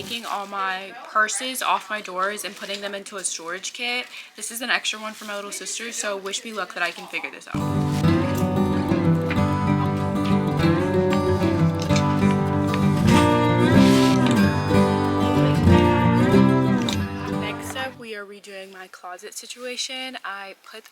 taking all my purses off my doors and putting them into a storage kit. This is an extra one for my little sister, so wish me luck that I can figure this out. We are redoing my closet situation. I put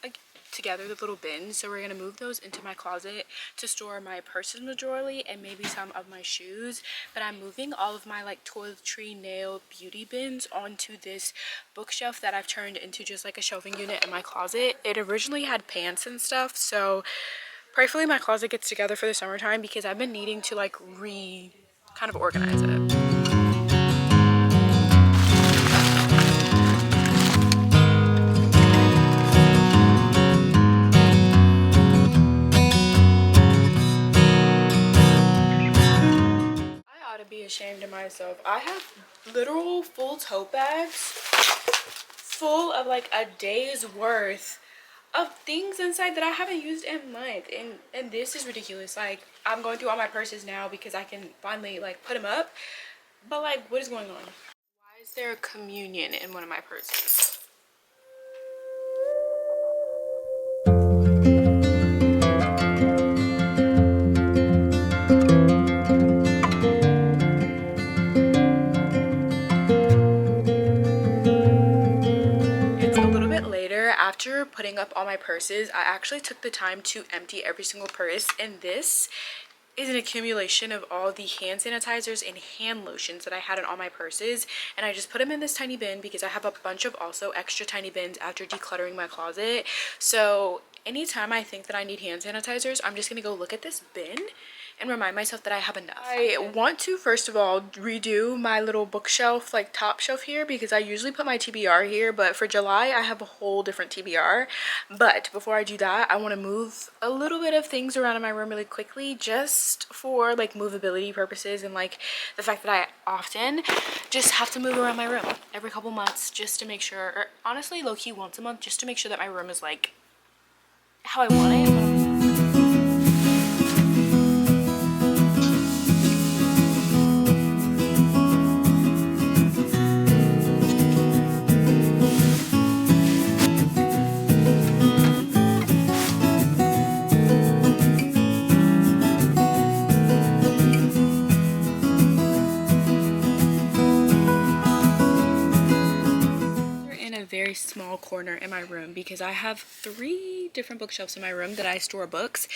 together the little bins, so we're going to move those into my closet to store my purses majorly and maybe some of my shoes. But I'm moving all of my like toiletry, nail, beauty bins onto this bookshelf that I've turned into just like a shelving unit in my closet. It originally had pants and stuff, so prayerfully my closet gets together for the summertime because I've been needing to like kind of organize it. To be ashamed of myself. I have literal full tote bags full of like a day's worth of things inside that I haven't used in months, and this is ridiculous. Like, I'm going through all my purses now because I can finally like put them up, but like, what is going on? Why is there a communion in one of my purses? After putting up all my purses, I actually took the time to empty every single purse, and this is an accumulation of all the hand sanitizers and hand lotions that I had in all my purses, and I just put them in this tiny bin because I have a bunch of also extra tiny bins after decluttering my closet. So anytime I think that I need hand sanitizers, I'm just gonna go look at this bin and remind myself that I have enough. I want to first of all redo my little bookshelf, like top shelf here, because I usually put my TBR here, but for July I have a whole different TBR. But before I do that, I want to move a little bit of things around in my room really quickly, just for like movability purposes, and like the fact that I often just have to move around my room every couple months just to make sure, or honestly low-key once a month, just to make sure that my room is like how I want it. Very small corner in my room because I have 3 different bookshelves in my room that I store books,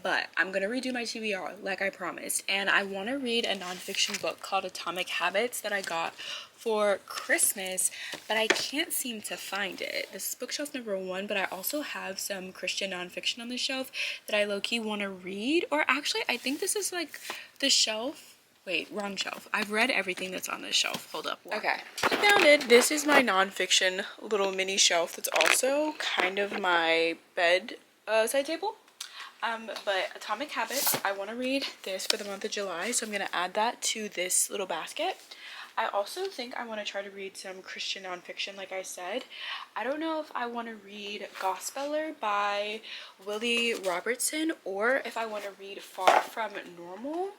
but I'm gonna redo my TBR like I promised, and I want to read a nonfiction book called Atomic Habits that I got for Christmas, but I can't seem to find it. This is bookshelf number 1, but I also have some Christian nonfiction on the shelf that I low-key want to read, or actually I think this is like the shelf. Wait, wrong shelf. I've read everything that's on this shelf. Hold up. Okay, I found it. This is my nonfiction little mini shelf that's also kind of my bed side table. But Atomic Habits, I want to read this for the month of July, so I'm going to add that to this little basket. I also think I want to try to read some Christian nonfiction, like I said. I don't know if I want to read Gospeller by Willie Robertson, or if I want to read Far From Normal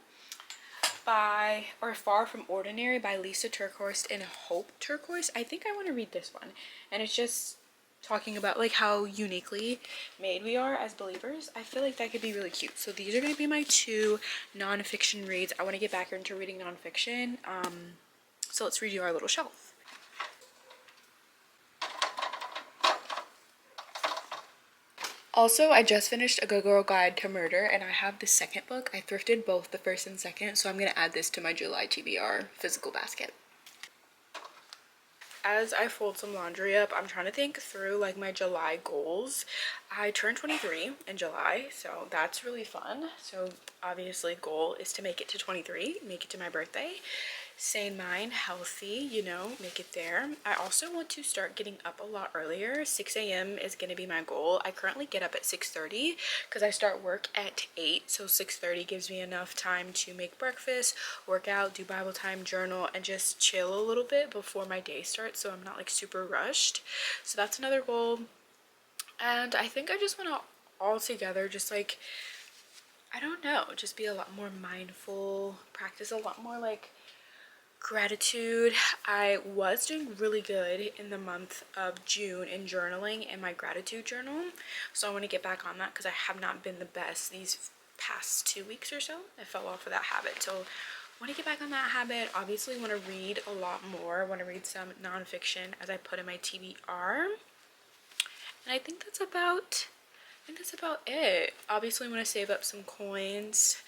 or Far From Ordinary by Lisa TerKeurst and Hope TerKeurst. I think I want to read this one, and it's just talking about like how uniquely made we are as believers. I feel like that could be really cute. So these are going to be my 2 nonfiction reads. I want to get back into reading nonfiction. So let's redo our little shelf. Also, I just finished A Good Girl Guide to Murder, and I have the second book. I thrifted both the first and second, so I'm going to add this to my July TBR physical basket. As I fold some laundry up, I'm trying to think through like my July goals. I turned 23 in July, so that's really fun. So obviously goal is to make it to 23, make it to my birthday. Sane mind, healthy, you know, make it there. I also want to start getting up a lot earlier. 6 a.m. is going to be my goal. I currently get up at 6:30 because I start work at 8, so 6:30 gives me enough time to make breakfast, work out, do Bible time, journal, and just chill a little bit before my day starts, so I'm not like super rushed. So that's another goal. And I think I just want to all together just like, I don't know, just be a lot more mindful, practice a lot more like Gratitude. I was doing really good in the month of June in journaling in my gratitude journal, so I want to get back on that because I have not been the best these past 2 weeks or so. I fell off of that habit, so want to get back on that habit. Obviously want to read a lot more. Want to read some nonfiction as I put in my TBR, and I think that's about it. Obviously want to save up some coins.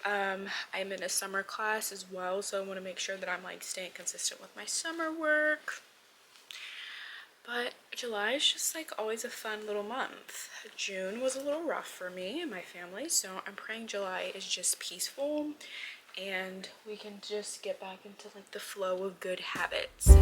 I'm in a summer class as well, so I want to make sure that I'm like staying consistent with my summer work. But July is just like always a fun little month. June was a little rough for me and my family, so I'm praying July is just peaceful and we can just get back into like the flow of good habits.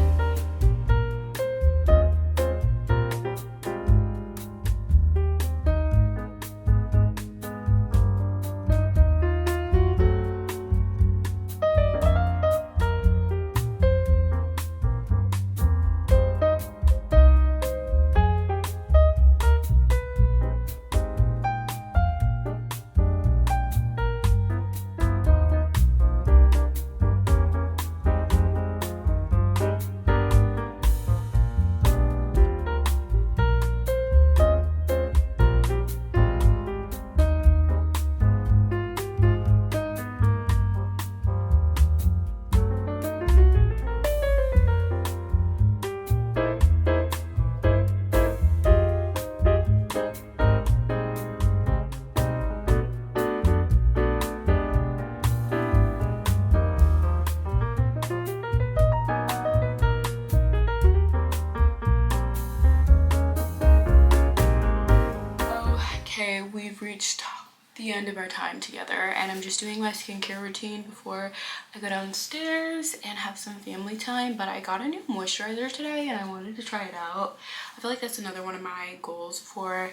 We've reached the end of our time together and I'm just doing my skincare routine before I go downstairs and have some family time. But I got a new moisturizer today and I wanted to try it out. I feel like that's another one of my goals for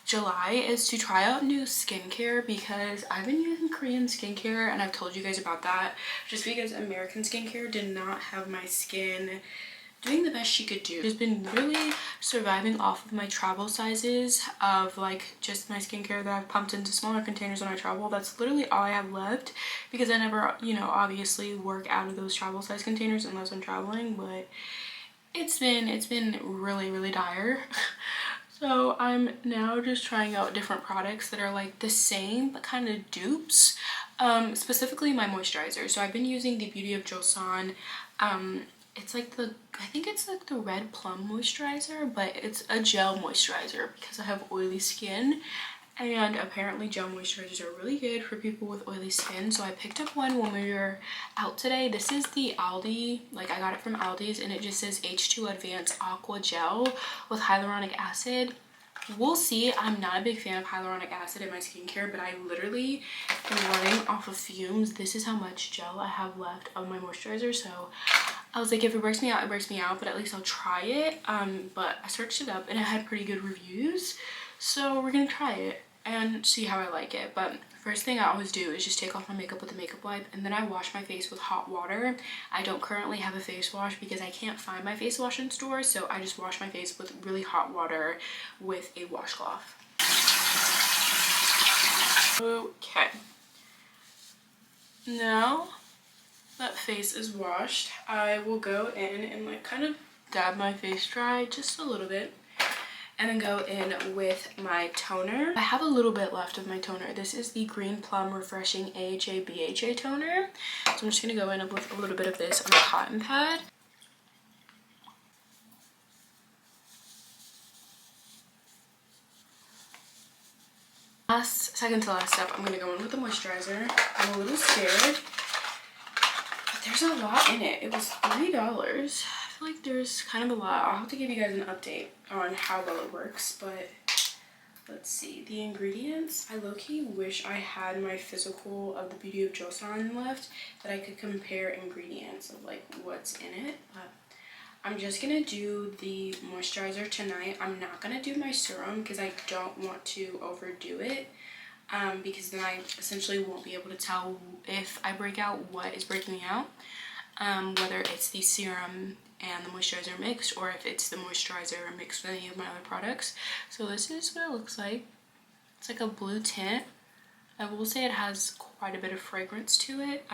July, is to try out new skincare, because I've been using Korean skincare and I've told you guys about that just because American skincare did not have my skin doing the best she could do. She's been really surviving off of my travel sizes of like just my skincare that I've pumped into smaller containers when I travel. That's literally all I have left because I never, you know, obviously work out of those travel size containers unless I'm traveling, but it's been really dire. So I'm now just trying out different products that are like the same but kind of dupes. Specifically my moisturizer. So I've been using the Beauty of Joseon. It's like I think it's like the red plum moisturizer, but it's a gel moisturizer because I have oily skin, and apparently gel moisturizers are really good for people with oily skin. So I picked up one when we were out today. This is the Aldi, like I got it from Aldi's, and it just says H2 Advanced Aqua Gel with hyaluronic acid. We'll see. I'm not a big fan of hyaluronic acid in my skincare, but I literally am running off of fumes. This is how much gel I have left of my moisturizer, so I was like, if it breaks me out, it breaks me out, but at least I'll try it. But I searched it up and it had pretty good reviews, so we're gonna try it and see how I like it. But first thing I always do is just take off my makeup with a makeup wipe, and then I wash my face with hot water. I don't currently have a face wash because I can't find my face wash in stores, so I just wash my face with really hot water with a washcloth. Okay, now that face is washed, I will go in and like kind of dab my face dry just a little bit, and then go in with my toner. I have a little bit left of my toner. This is the Green Plum Refreshing AHA BHA toner. So I'm just gonna go in with a little bit of this on a cotton pad. Second to last step, I'm gonna go in with the moisturizer. I'm a little scared, but there's a lot in it. It was $3. I feel like there's kind of a lot. I'll have to give you guys an update on how well it works, but let's see. The ingredients, I low-key wish I had my physical of the Beauty of Joseon left that I could compare ingredients of like what's in it, but I'm just gonna do the moisturizer tonight. I'm not gonna do my serum because I don't want to overdo it, because then I essentially won't be able to tell if I break out what is breaking me out, whether it's the serum and the moisturizer mixed or if it's the moisturizer mixed with any of my other products. So this is what it looks like. It's like a blue tint. I will say it has quite a bit of fragrance to it.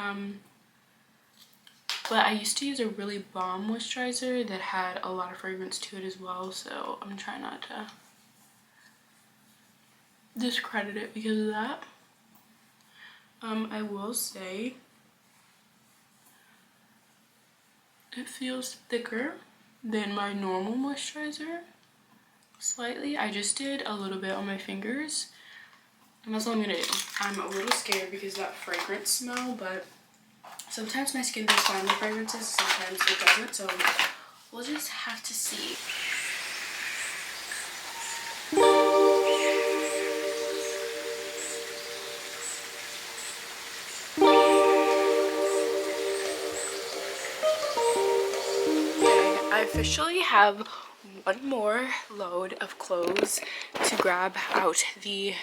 But I used to use a really bomb moisturizer that had a lot of fragrance to it as well, so I'm trying not to discredit it because of that. I will say it feels thicker than my normal moisturizer, slightly. I just did a little bit on my fingers, and that's all I'm gonna do. I'm a little scared because of that fragrance smell, but sometimes my skin does fine with fragrances, sometimes it doesn't, so we'll just have to see. I officially have one more load of clothes to grab out the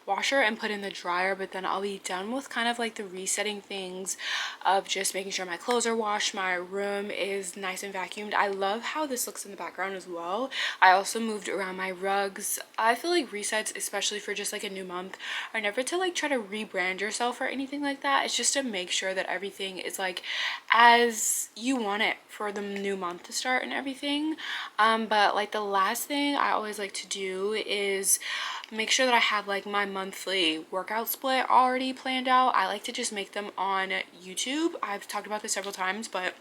washer and put in the dryer, but then I'll be done with kind of like the resetting things of just making sure my clothes are washed, my room is nice and vacuumed. I love how this looks in the background as well. I also moved around my rugs. I feel like resets, especially for just like a new month, are never to like try to rebrand yourself or anything like that. It's just to make sure that everything is like as you want it for the new month to start and everything. But like the last thing I always like to do is make sure that I have like my monthly workout split already planned out. I like to just make them on YouTube. I've talked about this several times, but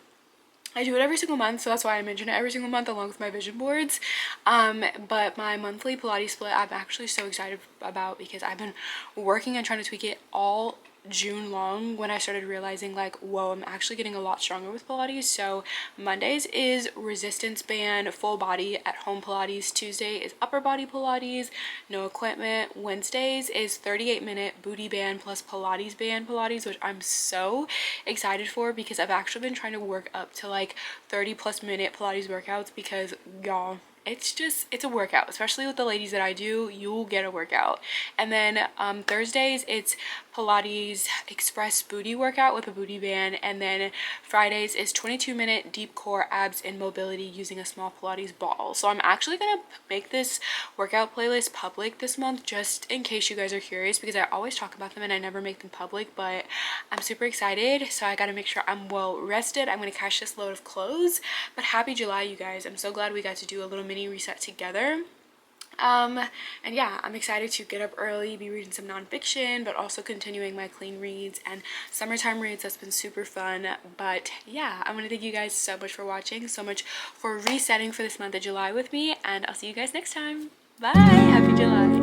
I do it every single month, so that's why I mention it every single month along with my vision boards. But my monthly Pilates split I'm actually so excited about because I've been working and trying to tweak it all June long when I started realizing like, whoa, I'm actually getting a lot stronger with Pilates. So Mondays is resistance band full body at home Pilates, Tuesday is upper body Pilates, no equipment, Wednesdays is 38-minute booty band plus Pilates band Pilates, which I'm so excited for because I've actually been trying to work up to like 30+ minute Pilates workouts because y'all, it's a workout, especially with the ladies that I do. You'll get a workout. And then Thursdays it's Pilates express booty workout with a booty band, and then Fridays is 22-minute deep core abs and mobility using a small Pilates ball. So I'm actually gonna make this workout playlist public this month just in case you guys are curious, because I always talk about them and I never make them public, but I'm super excited, so I gotta make sure I'm well rested. I'm gonna catch this load of clothes. But happy July, you guys. I'm so glad we got to do a little mini reset together. And yeah, I'm excited to get up early, be reading some nonfiction, but also continuing my clean reads and summertime reads. That's been super fun. But yeah, I want to thank you guys so much for watching, so much for resetting for this month of July with me, and I'll see you guys next time. Bye. Happy July.